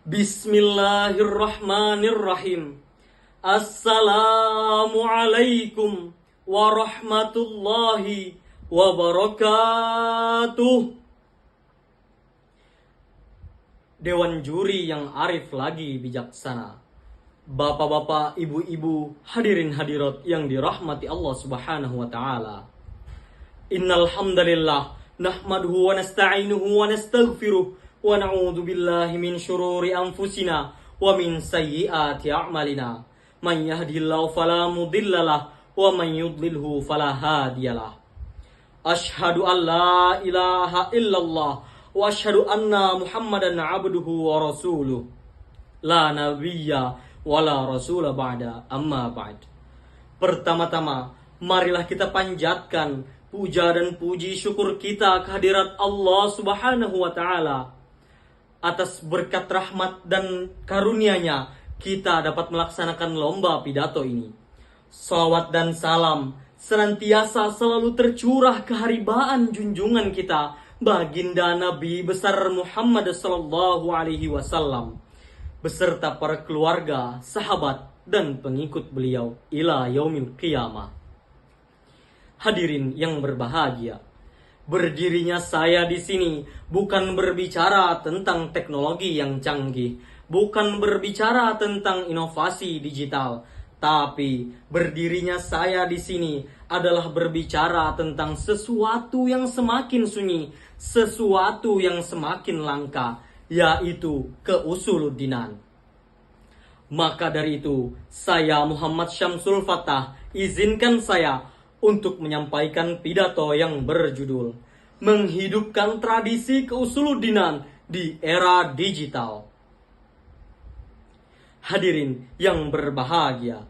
Bismillahirrahmanirrahim. Assalamualaikum warahmatullahi wabarakatuh. Dewan juri yang arif lagi bijaksana, bapak-bapak, ibu-ibu, hadirin hadirat yang dirahmati Allah Subhanahu wa taala. Innal hamdalillah nahmaduhu wa nasta'inuhu wa nastaghfiruh wa na'udzu billahi min syururi anfusina wa min sayyiati a'malina. Man yahdihillahu fala mudhillalah wa man yudlilhu fala hadiyalah. Asyhadu an la ilaha illallah wa asyhadu anna Muhammadan abduhu wa rasuluh. La nabiyya wa la rasula ba'da, amma ba'd. Pertama-tama, marilah kita panjatkan puja dan puji syukur kita kehadirat Allah Subhanahu wa taala. Atas berkat rahmat dan karunia-Nya, kita dapat melaksanakan lomba pidato ini. Salawat dan salam senantiasa selalu tercurah keharibaan junjungan kita, baginda Nabi besar Muhammad sallallahu alaihi wasallam, beserta para keluarga, sahabat, dan pengikut beliau ila yaumil qiyamah. Hadirin yang berbahagia, berdirinya saya di sini bukan berbicara tentang teknologi yang canggih, bukan berbicara tentang inovasi digital, tapi berdirinya saya di sini adalah berbicara tentang sesuatu yang semakin sunyi, sesuatu yang semakin langka, yaitu keusuludinan. Maka dari itu, saya Muhammad Syamsul Fatah, izinkan saya untuk menyampaikan pidato yang berjudul Menghidupkan Tradisi Keusuludinan di Era Digital. Hadirin yang berbahagia,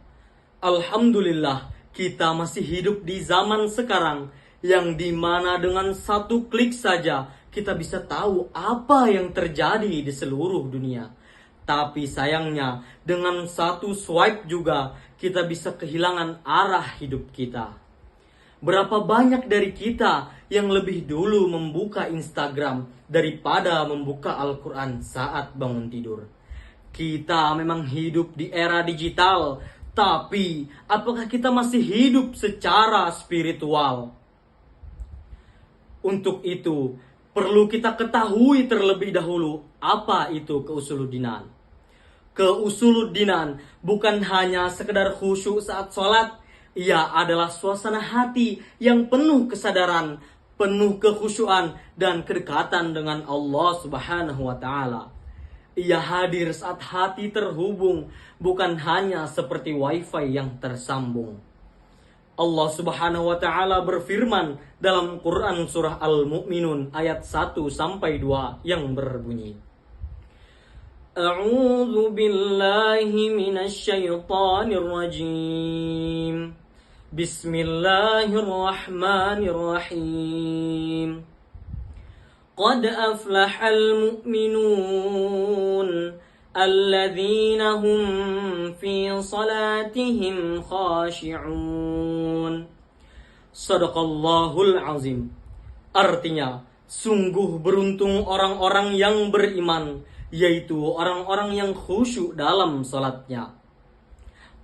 alhamdulillah kita masih hidup di zaman sekarang yang dimana dengan satu klik saja kita bisa tahu apa yang terjadi di seluruh dunia. Tapi sayangnya dengan satu swipe juga kita bisa kehilangan arah hidup kita. Berapa banyak dari kita yang lebih dulu membuka Instagram daripada membuka Al-Quran saat bangun tidur? Kita memang hidup di era digital, tapi apakah kita masih hidup secara spiritual? Untuk itu, perlu kita ketahui terlebih dahulu apa itu keusuludinan. Keusuludinan bukan hanya sekedar khusyuk saat sholat. Ia adalah suasana hati yang penuh kesadaran, penuh kekhusyuan dan kedekatan dengan Allah Subhanahu wa taala. Ia hadir saat hati terhubung, bukan hanya seperti wifi yang tersambung. Allah Subhanahu wa taala berfirman dalam Quran surah Al-Mu'minun ayat 1-2 yang berbunyi, A'udzu billahi minasy syaithanir rajim. Bismillahirrahmanirrahim. Qad aflahal mu'minun alladzina hum fi salatihim khashi'un. Shadaqallahul azim. Artinya, sungguh beruntung orang-orang yang beriman, yaitu orang-orang yang khusyuk dalam salatnya.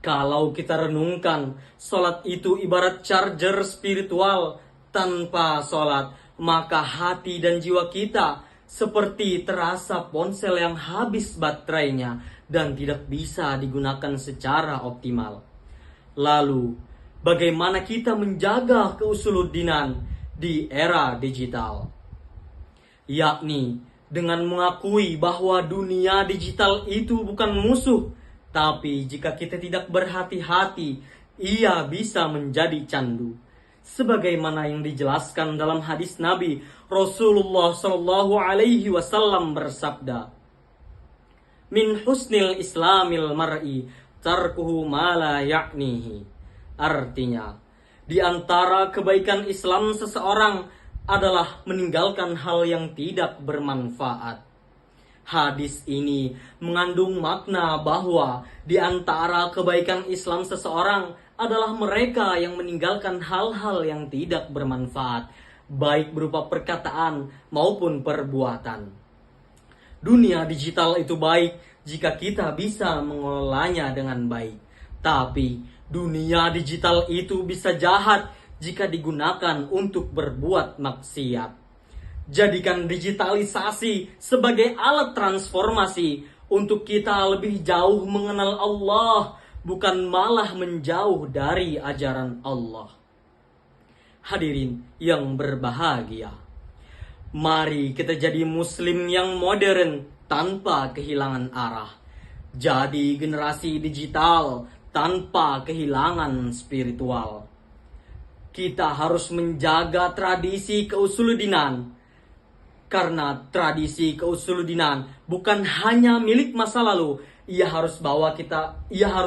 Kalau kita renungkan, salat itu ibarat charger spiritual. Tanpa salat, maka hati dan jiwa kita seperti terasa ponsel yang habis baterainya dan tidak bisa digunakan secara optimal. Lalu, bagaimana kita menjaga keusuludinan di era digital? Yakni dengan mengakui bahwa dunia digital itu bukan musuh, tapi jika kita tidak berhati-hati, ia bisa menjadi candu. Sebagaimana yang dijelaskan dalam hadis Nabi, Rasulullah Shallallahu Alaihi Wasallam bersabda, Min husnil islamil mar'i tarkuhu ma la ya'nihi. Artinya, di antara kebaikan Islam seseorang adalah meninggalkan hal yang tidak bermanfaat. Hadis ini mengandung makna bahwa di antara kebaikan Islam seseorang adalah mereka yang meninggalkan hal-hal yang tidak bermanfaat, baik berupa perkataan maupun perbuatan. Dunia digital itu baik jika kita bisa mengelolanya dengan baik. Tapi dunia digital itu bisa jahat jika digunakan untuk berbuat maksiat. Jadikan digitalisasi sebagai alat transformasi untuk kita lebih jauh mengenal Allah, bukan malah menjauh dari ajaran Allah. Hadirin yang berbahagia, mari kita jadi muslim yang modern tanpa kehilangan arah. Jadi generasi digital tanpa kehilangan spiritual. Kita harus menjaga tradisi keusuludinan, karena tradisi keusuludinan bukan hanya milik masa lalu, ia harus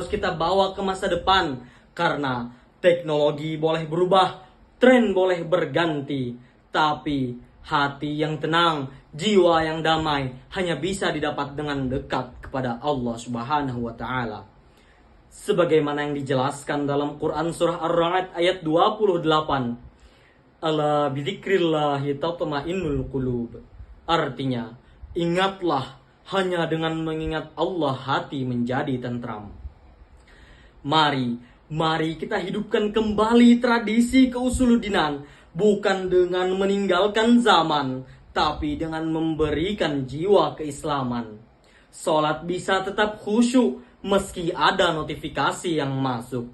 kita bawa ke masa depan. Karena teknologi boleh berubah, tren boleh berganti, tapi hati yang tenang, jiwa yang damai hanya bisa didapat dengan dekat kepada Allah Subhanahu wa taala. Sebagaimana yang dijelaskan dalam Quran surah Ar-Ra'd ayat 28. Ala bidzikrillahi tatma'innul qulub. Artinya, ingatlah, hanya dengan mengingat Allah hati menjadi tentram. Mari kita hidupkan kembali tradisi keusuludinan, bukan dengan meninggalkan zaman, tapi dengan memberikan jiwa keislaman. Salat bisa tetap khusyuk meski ada notifikasi yang masuk.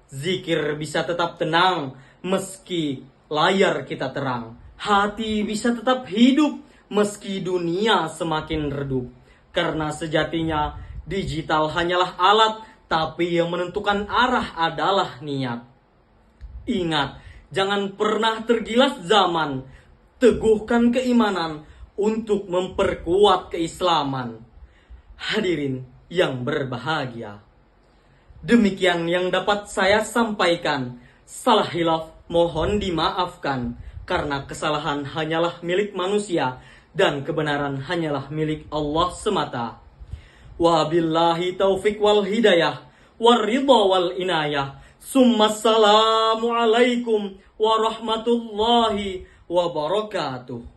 Zikir bisa tetap tenang meski layar kita terang. Hati bisa tetap hidup meski dunia semakin redup. Karena sejatinya digital hanyalah alat, tapi yang menentukan arah adalah niat. Ingat, jangan pernah tergilas zaman. Teguhkan keimanan untuk memperkuat keislaman. Hadirin yang berbahagia, demikian yang dapat saya sampaikan. Salah hilaf mohon dimaafkan, karena kesalahan hanyalah milik manusia dan kebenaran hanyalah milik Allah semata. Wabillahi taufik wal hidayah, waridha wal inayah. Summassalamu alaikum warahmatullahi wabarakatuh.